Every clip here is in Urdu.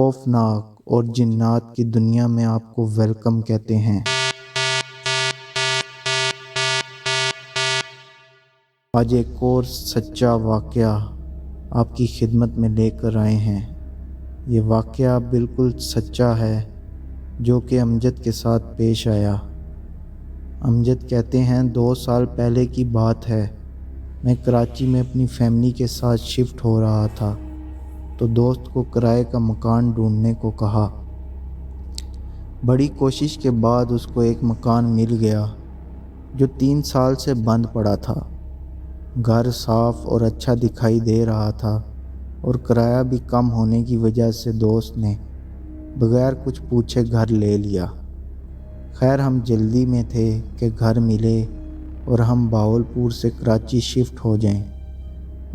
خوفناک اور جنات کی دنیا میں آپ کو ویلکم کہتے ہیں۔ آج ایک اور سچا واقعہ آپ کی خدمت میں لے کر آئے ہیں۔ یہ واقعہ بالکل سچا ہے جو کہ امجد کے ساتھ پیش آیا۔ امجد کہتے ہیں 2 سال پہلے کی بات ہے، میں کراچی میں اپنی فیملی کے ساتھ شفٹ ہو رہا تھا تو دوست کو کرائے کا مکان ڈھونڈنے کو کہا۔ بڑی کوشش کے بعد اس کو ایک مکان مل گیا جو 3 سال سے بند پڑا تھا۔ گھر صاف اور اچھا دکھائی دے رہا تھا اور کرایہ بھی کم ہونے کی وجہ سے دوست نے بغیر کچھ پوچھے گھر لے لیا۔ خیر ہم جلدی میں تھے کہ گھر ملے اور ہم بہاولپور سے کراچی شفٹ ہو جائیں۔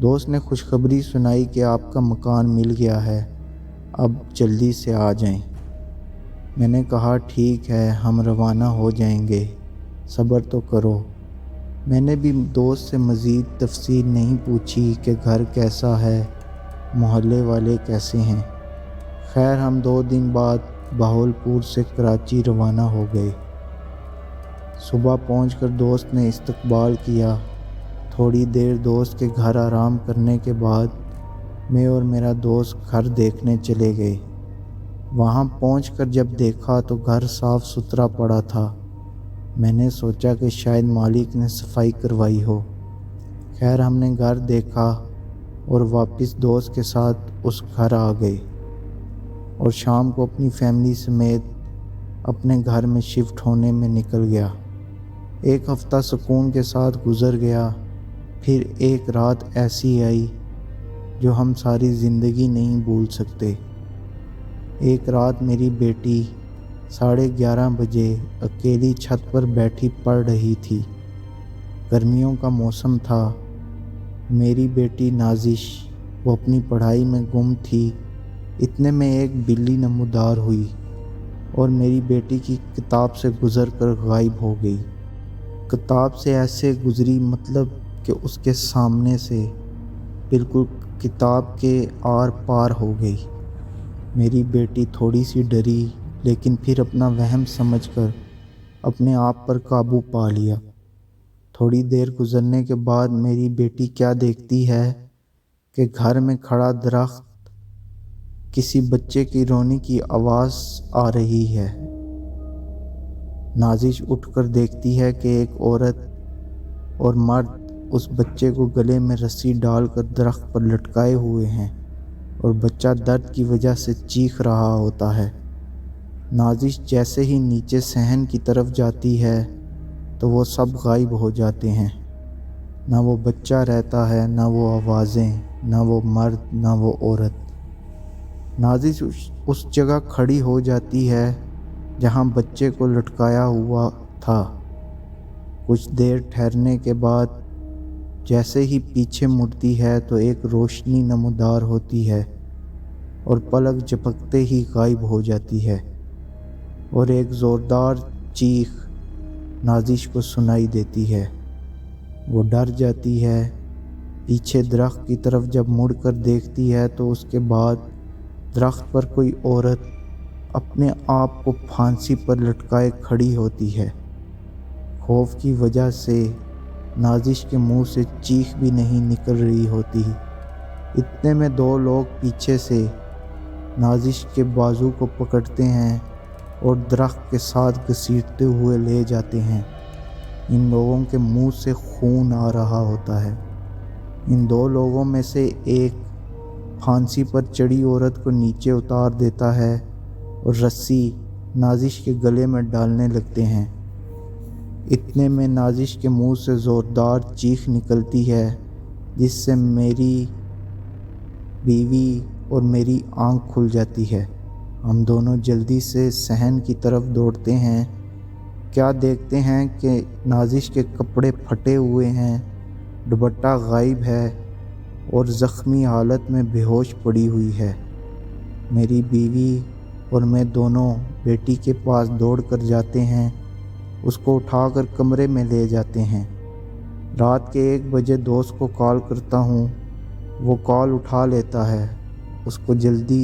دوست نے خوشخبری سنائی کہ آپ کا مکان مل گیا ہے، اب جلدی سے آ جائیں۔ میں نے کہا ٹھیک ہے، ہم روانہ ہو جائیں گے، صبر تو کرو۔ میں نے بھی دوست سے مزید تفصیل نہیں پوچھی کہ گھر کیسا ہے، محلے والے کیسے ہیں۔ خیر ہم 2 دن بعد بہاولپور سے کراچی روانہ ہو گئے۔ صبح پہنچ کر دوست نے استقبال کیا۔ تھوڑی دیر دوست کے گھر آرام کرنے کے بعد میں اور میرا دوست گھر دیکھنے چلے گئے۔ وہاں پہنچ کر جب دیکھا تو گھر صاف ستھرا پڑا تھا۔ میں نے سوچا کہ شاید مالک نے صفائی کروائی ہو۔ خیر ہم نے گھر دیکھا اور واپس دوست کے ساتھ اس گھر آ گئے اور شام کو اپنی فیملی سمیت اپنے گھر میں شفٹ ہونے میں نکل گیا۔ 1 ہفتہ سکون کے ساتھ گزر گیا، پھر ایک رات ایسی آئی جو ہم ساری زندگی نہیں بھول سکتے۔ ایک رات میری بیٹی 11:30 بجے اکیلی چھت پر بیٹھی پڑھ رہی تھی۔ گرمیوں کا موسم تھا۔ میری بیٹی نازش وہ اپنی پڑھائی میں گم تھی۔ اتنے میں ایک بلی نمودار ہوئی اور میری بیٹی کی کتاب سے گزر کر غائب ہو گئی۔ کتاب سے ایسے گزری مطلب کہ اس کے سامنے سے بالکل کتاب کے آر پار ہو گئی۔ میری بیٹی تھوڑی سی ڈری لیکن پھر اپنا وہم سمجھ کر اپنے آپ پر قابو پا لیا۔ تھوڑی دیر گزرنے کے بعد میری بیٹی کیا دیکھتی ہے کہ گھر میں کھڑا درخت کسی بچے کی رونے کی آواز آ رہی ہے۔ نازش اٹھ کر دیکھتی ہے کہ ایک عورت اور مرد اس بچے کو گلے میں رسی ڈال کر درخت پر لٹکائے ہوئے ہیں اور بچہ درد کی وجہ سے چیخ رہا ہوتا ہے۔ نازش جیسے ہی نیچے صحن کی طرف جاتی ہے تو وہ سب غائب ہو جاتے ہیں۔ نہ وہ بچہ رہتا ہے، نہ وہ آوازیں، نہ وہ مرد، نہ وہ عورت۔ نازش اس جگہ کھڑی ہو جاتی ہے جہاں بچے کو لٹکایا ہوا تھا۔ کچھ دیر ٹھہرنے کے بعد جیسے ہی پیچھے مڑتی ہے تو ایک روشنی نمودار ہوتی ہے اور پلک جھپکتے ہی غائب ہو جاتی ہے اور ایک زوردار چیخ نازش کو سنائی دیتی ہے۔ وہ ڈر جاتی ہے۔ پیچھے درخت کی طرف جب مڑ کر دیکھتی ہے تو اس کے بعد درخت پر کوئی عورت اپنے آپ کو پھانسی پر لٹکائے کھڑی ہوتی ہے۔ خوف کی وجہ سے نازش کے منہ سے چیخ بھی نہیں نکل رہی ہوتی۔ اتنے میں 2 لوگ پیچھے سے نازش کے بازو کو پکڑتے ہیں اور درخت کے ساتھ گھسیٹتے ہوئے لے جاتے ہیں۔ ان لوگوں کے منہ سے خون آ رہا ہوتا ہے۔ ان 2 لوگوں میں سے ایک پھانسی پر چڑھی عورت کو نیچے اتار دیتا ہے اور رسی نازش کے گلے میں ڈالنے لگتے ہیں۔ اتنے میں نازش کے منہ سے زوردار چیخ نکلتی ہے جس سے میری بیوی اور میری آنکھ کھل جاتی ہے۔ ہم دونوں جلدی سے صحن کی طرف دوڑتے ہیں۔ کیا دیکھتے ہیں کہ نازش کے کپڑے پھٹے ہوئے ہیں، دوپٹہ غائب ہے اور زخمی حالت میں بے ہوش پڑی ہوئی ہے۔ میری بیوی اور میں دونوں بیٹی کے پاس دوڑ کر جاتے ہیں، اس کو اٹھا کر کمرے میں لے جاتے ہیں۔ رات کے 1 بجے دوست کو کال کرتا ہوں، وہ کال اٹھا لیتا ہے۔ اس کو جلدی